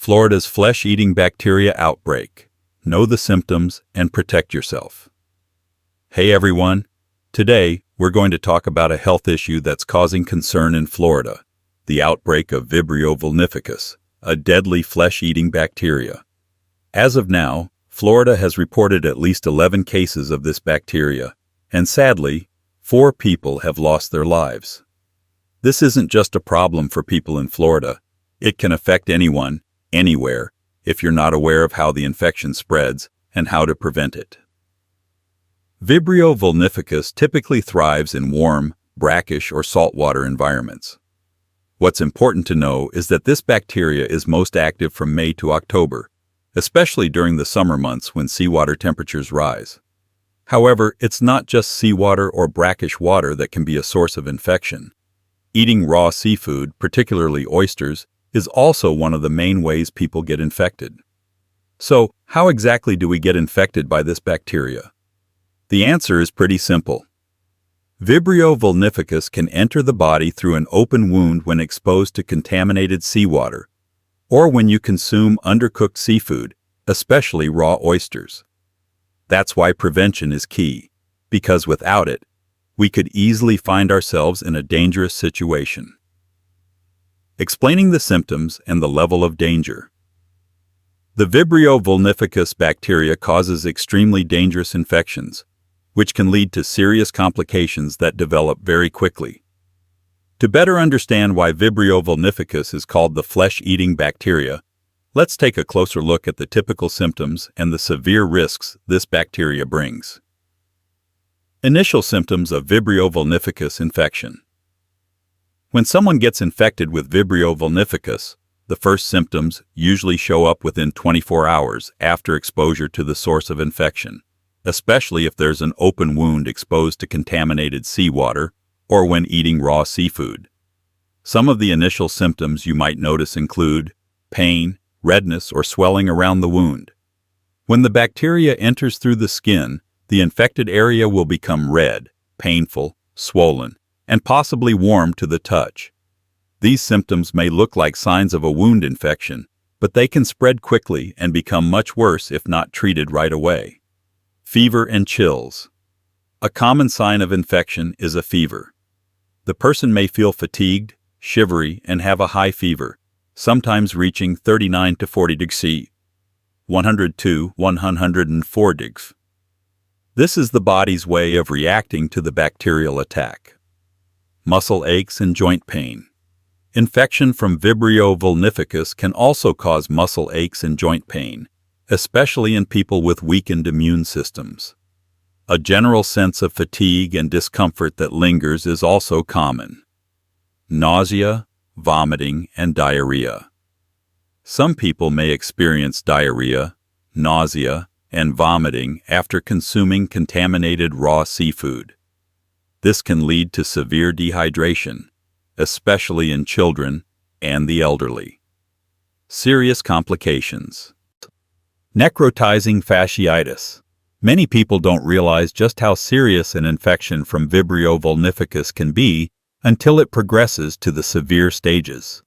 Florida's flesh-eating bacteria outbreak. Know the symptoms and protect yourself. Hey everyone, today we're going to talk about a health issue that's causing concern in Florida, the outbreak of Vibrio vulnificus, a deadly flesh-eating bacteria. As of now, Florida has reported at least 11 cases of this bacteria, and sadly, 4 people have lost their lives. This isn't just a problem for people in Florida. It can affect anyone, anywhere, if you're not aware of how the infection spreads and how to prevent it. Vibrio vulnificus typically thrives in warm, brackish, or saltwater environments. What's important to know is that this bacteria is most active from May to October, especially during the summer months when seawater temperatures rise. However, it's not just seawater or brackish water that can be a source of infection. Eating raw seafood, particularly oysters, is also one of the main ways people get infected. So, how exactly do we get infected by this bacteria? The answer is pretty simple. Vibrio vulnificus can enter the body through an open wound when exposed to contaminated seawater, or when you consume undercooked seafood, especially raw oysters. That's why prevention is key, because without it, we could easily find ourselves in a dangerous situation. Explaining the symptoms and the level of danger. The Vibrio vulnificus bacteria causes extremely dangerous infections, which can lead to serious complications that develop very quickly. To better understand why Vibrio vulnificus is called the flesh-eating bacteria, let's take a closer look at the typical symptoms and the severe risks this bacteria brings. Initial symptoms of Vibrio vulnificus infection. When someone gets infected with Vibrio vulnificus, the first symptoms usually show up within 24 hours after exposure to the source of infection, especially if there's an open wound exposed to contaminated seawater or when eating raw seafood. Some of the initial symptoms you might notice include pain, redness, or swelling around the wound. When the bacteria enters through the skin, the infected area will become red, painful, swollen, and possibly warm to the touch. These symptoms may look like signs of a wound infection, but they can spread quickly and become much worse if not treated right away. Fever and chills. A common sign of infection is a fever. The person may feel fatigued, shivery, and have a high fever, sometimes reaching 39 to 40 degrees C, 100 to 104 degrees. This is the body's way of reacting to the bacterial attack. Muscle aches and joint pain. Infection from Vibrio vulnificus can also cause muscle aches and joint pain, especially in people with weakened immune systems. A general sense of fatigue and discomfort that lingers is also common. Nausea, vomiting, and diarrhea. Some people may experience diarrhea, nausea, and vomiting after consuming contaminated raw seafood. This can lead to severe dehydration, especially in children and the elderly. Serious complications. Necrotizing fasciitis. Many people don't realize just how serious an infection from Vibrio vulnificus can be until it progresses to the severe stages.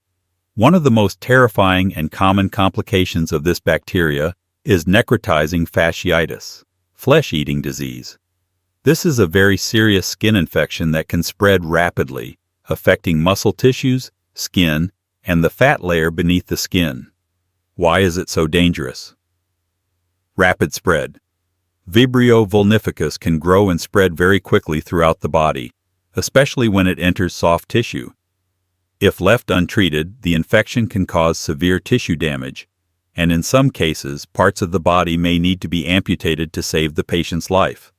One of the most terrifying and common complications of this bacteria is necrotizing fasciitis, flesh-eating disease. This is a very serious skin infection that can spread rapidly, affecting muscle tissues, skin, and the fat layer beneath the skin. Why is it so dangerous? Rapid spread. Vibrio vulnificus can grow and spread very quickly throughout the body, especially when it enters soft tissue. If left untreated, the infection can cause severe tissue damage, and in some cases, parts of the body may need to be amputated to save the patient's life.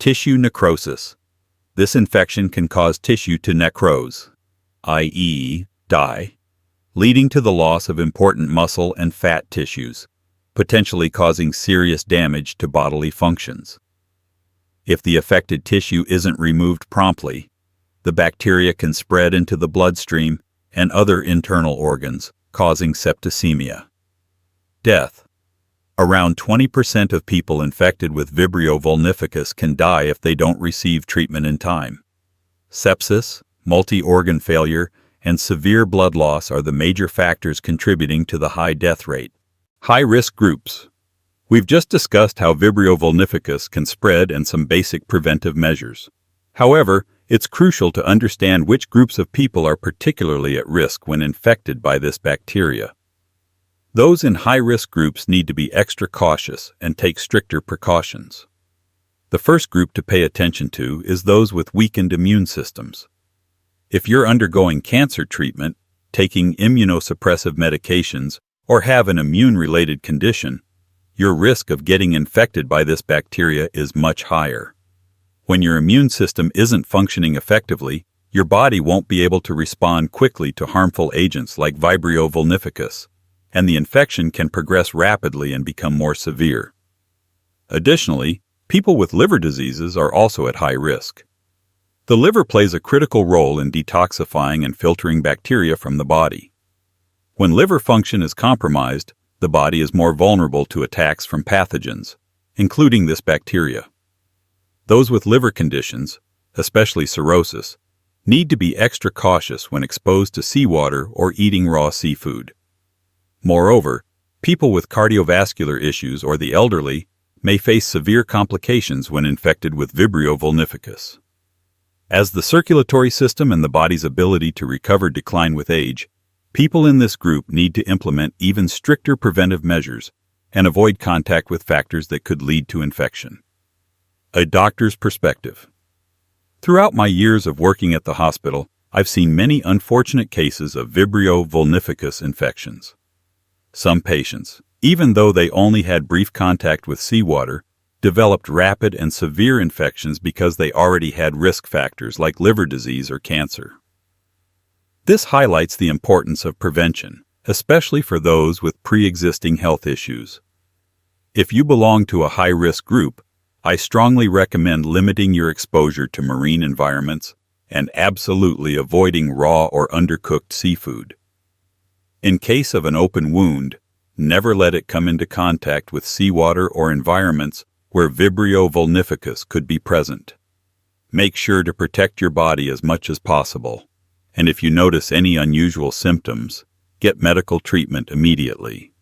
Tissue necrosis. This infection can cause tissue to necrose, i.e., die, leading to the loss of important muscle and fat tissues, potentially causing serious damage to bodily functions. If the affected tissue isn't removed promptly, the bacteria can spread into the bloodstream and other internal organs, causing septicemia. Death. Around 20% of people infected with Vibrio vulnificus can die if they don't receive treatment in time. Sepsis, multi-organ failure, and severe blood loss are the major factors contributing to the high death rate. High-risk groups. We've just discussed how Vibrio vulnificus can spread and some basic preventive measures. However, it's crucial to understand which groups of people are particularly at risk when infected by this bacteria. Those in high-risk groups need to be extra cautious and take stricter precautions. The first group to pay attention to is those with weakened immune systems. If you're undergoing cancer treatment, taking immunosuppressive medications, or have an immune-related condition, your risk of getting infected by this bacteria is much higher. When your immune system isn't functioning effectively, your body won't be able to respond quickly to harmful agents like Vibrio vulnificus, and the infection can progress rapidly and become more severe. Additionally, people with liver diseases are also at high risk. The liver plays a critical role in detoxifying and filtering bacteria from the body. When liver function is compromised, the body is more vulnerable to attacks from pathogens, including this bacteria. Those with liver conditions, especially cirrhosis, need to be extra cautious when exposed to seawater or eating raw seafood. Moreover, people with cardiovascular issues or the elderly may face severe complications when infected with Vibrio vulnificus. As the circulatory system and the body's ability to recover decline with age, people in this group need to implement even stricter preventive measures and avoid contact with factors that could lead to infection. A doctor's perspective. Throughout my years of working at the hospital, I've seen many unfortunate cases of Vibrio vulnificus infections. Some patients, even though they only had brief contact with seawater, developed rapid and severe infections because they already had risk factors like liver disease or cancer. This highlights the importance of prevention, especially for those with pre-existing health issues. If you belong to a high-risk group, I strongly recommend limiting your exposure to marine environments and absolutely avoiding raw or undercooked seafood. In case of an open wound, never let it come into contact with seawater or environments where Vibrio vulnificus could be present. Make sure to protect your body as much as possible, and if you notice any unusual symptoms, get medical treatment immediately.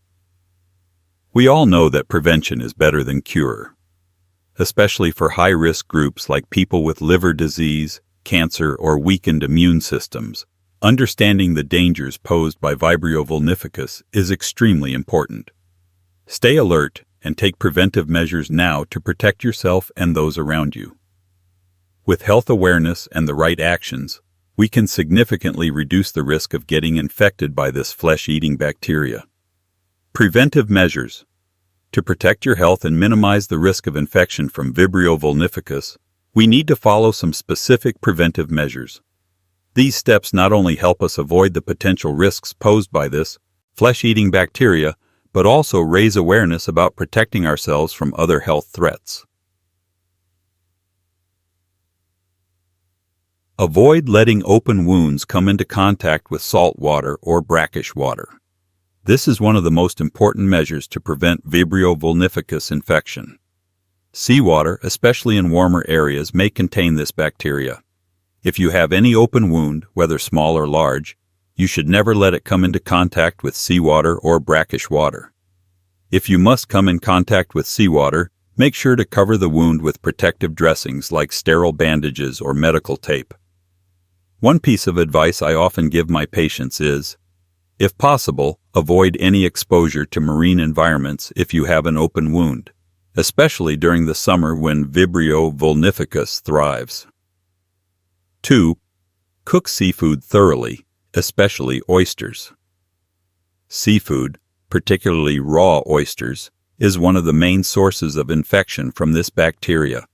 We all know that prevention is better than cure, especially for high-risk groups like people with liver disease, cancer, or weakened immune systems. Understanding the dangers posed by Vibrio vulnificus is extremely important. Stay alert and take preventive measures now to protect yourself and those around you. With health awareness and the right actions, we can significantly reduce the risk of getting infected by this flesh-eating bacteria. Preventive measures. To protect your health and minimize the risk of infection from Vibrio vulnificus, we need to follow some specific preventive measures. These steps not only help us avoid the potential risks posed by this flesh-eating bacteria, but also raise awareness about protecting ourselves from other health threats. Avoid letting open wounds come into contact with salt water or brackish water. This is one of the most important measures to prevent Vibrio vulnificus infection. Seawater, especially in warmer areas, may contain this bacteria. If you have any open wound, whether small or large, you should never let it come into contact with seawater or brackish water. If you must come in contact with seawater, make sure to cover the wound with protective dressings like sterile bandages or medical tape. One piece of advice I often give my patients is, if possible, avoid any exposure to marine environments if you have an open wound, especially during the summer when Vibrio vulnificus thrives. 2. Cook seafood thoroughly, especially oysters. Seafood, particularly raw oysters, is one of the main sources of infection from this bacteria.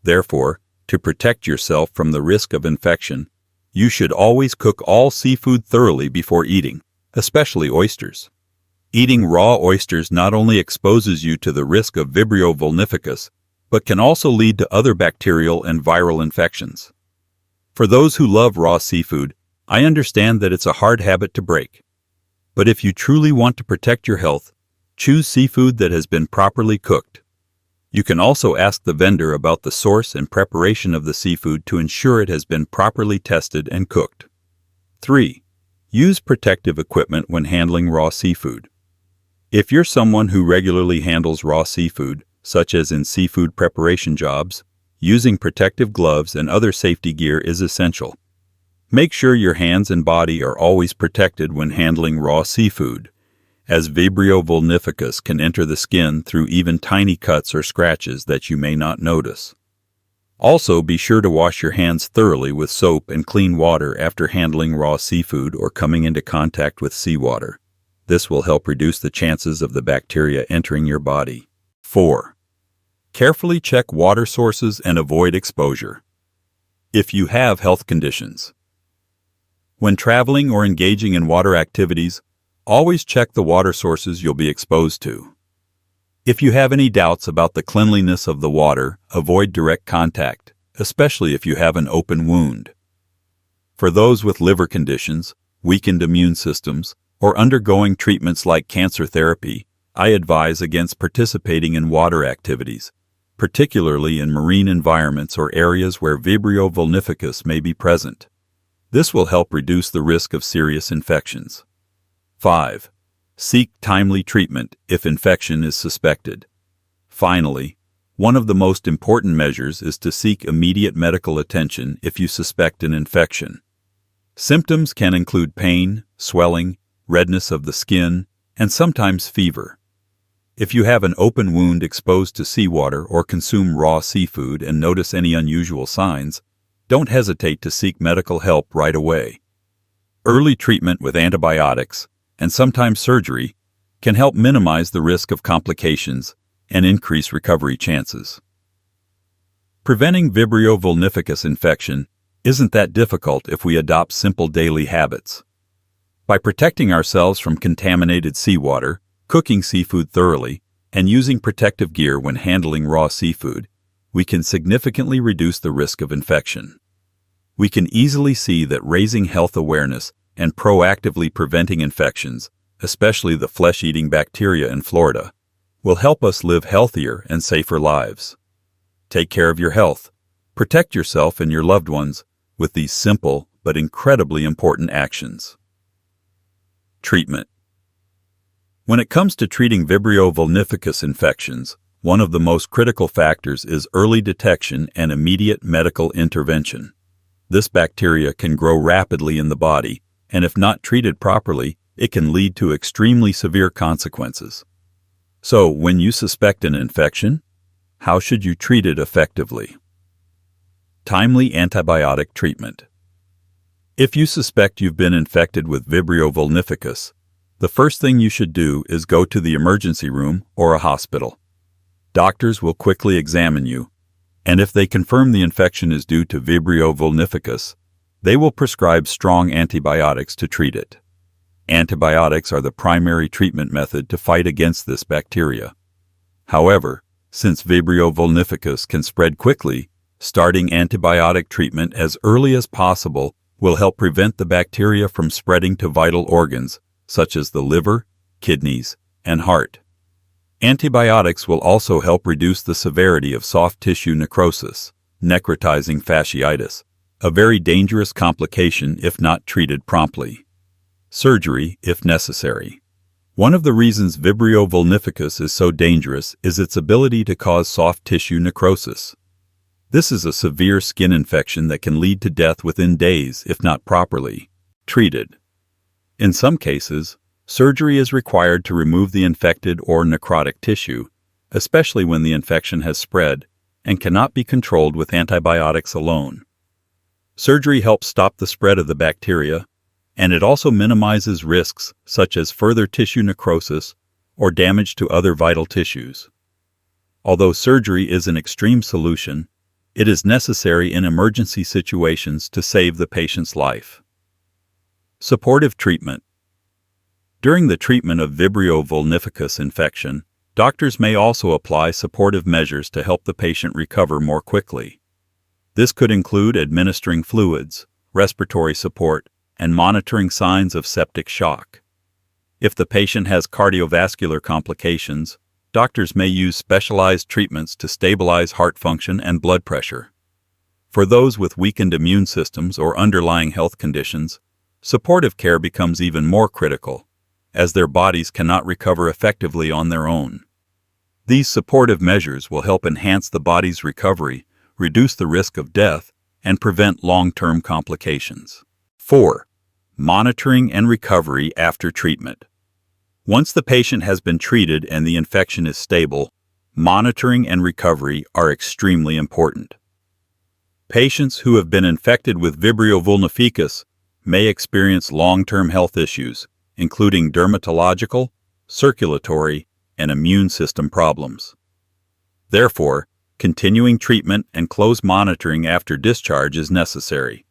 Therefore, to protect yourself from the risk of infection, you should always cook all seafood thoroughly before eating, especially oysters. Eating raw oysters not only exposes you to the risk of Vibrio vulnificus, but can also lead to other bacterial and viral infections. For those who love raw seafood, I understand that it's a hard habit to break. But if you truly want to protect your health, choose seafood that has been properly cooked. You can also ask the vendor about the source and preparation of the seafood to ensure it has been properly tested and cooked. 3. Use protective equipment when handling raw seafood. If you're someone who regularly handles raw seafood, such as in seafood preparation jobs, using protective gloves and other safety gear is essential. Make sure your hands and body are always protected when handling raw seafood, as Vibrio vulnificus can enter the skin through even tiny cuts or scratches that you may not notice. Also, be sure to wash your hands thoroughly with soap and clean water after handling raw seafood or coming into contact with seawater. This will help reduce the chances of the bacteria entering your body. 4. Carefully check water sources and avoid exposure. If you have health conditions. When traveling or engaging in water activities, always check the water sources you'll be exposed to. If you have any doubts about the cleanliness of the water, avoid direct contact, especially if you have an open wound. For those with liver conditions, weakened immune systems, or undergoing treatments like cancer therapy, I advise against participating in water activities, particularly in marine environments or areas where Vibrio vulnificus may be present. This will help reduce the risk of serious infections. 5. Seek timely treatment if infection is suspected. Finally, one of the most important measures is to seek immediate medical attention if you suspect an infection. Symptoms can include pain, swelling, redness of the skin, and sometimes fever. If you have an open wound exposed to seawater or consume raw seafood and notice any unusual signs, don't hesitate to seek medical help right away. Early treatment with antibiotics, and sometimes surgery, can help minimize the risk of complications and increase recovery chances. Preventing Vibrio vulnificus infection isn't that difficult if we adopt simple daily habits. By protecting ourselves from contaminated seawater, cooking seafood thoroughly, and using protective gear when handling raw seafood, we can significantly reduce the risk of infection. We can easily see that raising health awareness and proactively preventing infections, especially the flesh-eating bacteria in Florida, will help us live healthier and safer lives. Take care of your health. Protect yourself and your loved ones with these simple but incredibly important actions. Treatment. When it comes to treating Vibrio vulnificus infections, one of the most critical factors is early detection and immediate medical intervention. This bacteria can grow rapidly in the body, and if not treated properly, it can lead to extremely severe consequences. So, when you suspect an infection, how should you treat it effectively? Timely antibiotic treatment. If you suspect you've been infected with Vibrio vulnificus, the first thing you should do is go to the emergency room or a hospital. Doctors will quickly examine you, and if they confirm the infection is due to Vibrio vulnificus, they will prescribe strong antibiotics to treat it. Antibiotics are the primary treatment method to fight against this bacteria. However, since Vibrio vulnificus can spread quickly, starting antibiotic treatment as early as possible will help prevent the bacteria from spreading to vital organs such as the liver, kidneys, and heart. Antibiotics will also help reduce the severity of soft tissue necrosis, necrotizing fasciitis, a very dangerous complication if not treated promptly. Surgery, if necessary. One of the reasons Vibrio vulnificus is so dangerous is its ability to cause soft tissue necrosis. This is a severe skin infection that can lead to death within days if not properly treated. In some cases, surgery is required to remove the infected or necrotic tissue, especially when the infection has spread and cannot be controlled with antibiotics alone. Surgery helps stop the spread of the bacteria, and it also minimizes risks such as further tissue necrosis or damage to other vital tissues. Although surgery is an extreme solution, it is necessary in emergency situations to save the patient's life. Supportive treatment. During the treatment of Vibrio vulnificus infection, doctors may also apply supportive measures to help the patient recover more quickly. This could include administering fluids, respiratory support, and monitoring signs of septic shock. If the patient has cardiovascular complications, doctors may use specialized treatments to stabilize heart function and blood pressure. For those with weakened immune systems or underlying health conditions, supportive care becomes even more critical, as their bodies cannot recover effectively on their own. These supportive measures will help enhance the body's recovery, reduce the risk of death, and prevent long-term complications. 4. Monitoring and recovery after treatment. Once the patient has been treated and the infection is stable, monitoring and recovery are extremely important. Patients who have been infected with Vibrio vulnificus may experience long-term health issues, including dermatological, circulatory, and immune system problems. Therefore, continuing treatment and close monitoring after discharge is necessary.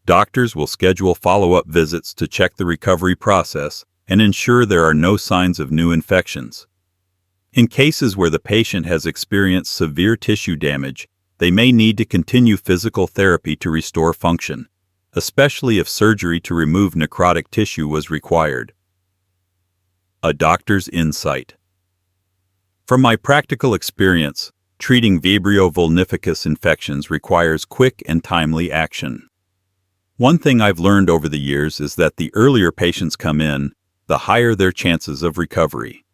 Doctors will schedule follow-up visits to check the recovery process and ensure there are no signs of new infections. In cases where the patient has experienced severe tissue damage, they may need to continue physical therapy to restore function, especially if surgery to remove necrotic tissue was required. A doctor's insight. From my practical experience, treating Vibrio vulnificus infections requires quick and timely action. One thing I've learned over the years is that the earlier patients come in, the higher their chances of recovery.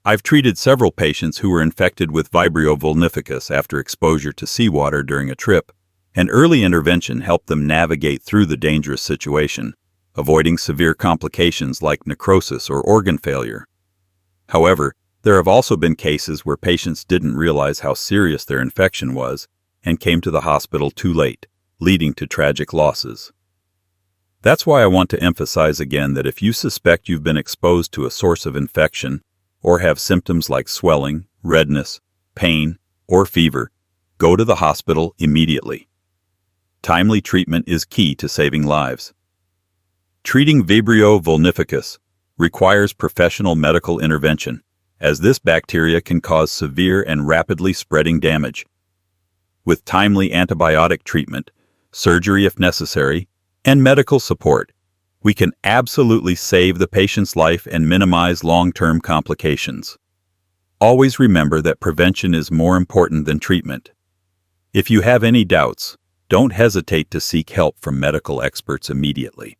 I've treated several patients who were infected with Vibrio vulnificus after exposure to seawater during a trip, and early intervention helped them navigate through the dangerous situation, avoiding severe complications like necrosis or organ failure. However, there have also been cases where patients didn't realize how serious their infection was and came to the hospital too late, leading to tragic losses. That's why I want to emphasize again that if you suspect you've been exposed to a source of infection or have symptoms like swelling, redness, pain, or fever, go to the hospital immediately. Timely treatment is key to saving lives. Treating Vibrio vulnificus requires professional medical intervention, as this bacteria can cause severe and rapidly spreading damage. With timely antibiotic treatment, surgery if necessary, and medical support, we can absolutely save the patient's life and minimize long-term complications. Always remember that prevention is more important than treatment. If you have any doubts, don't hesitate to seek help from medical experts immediately.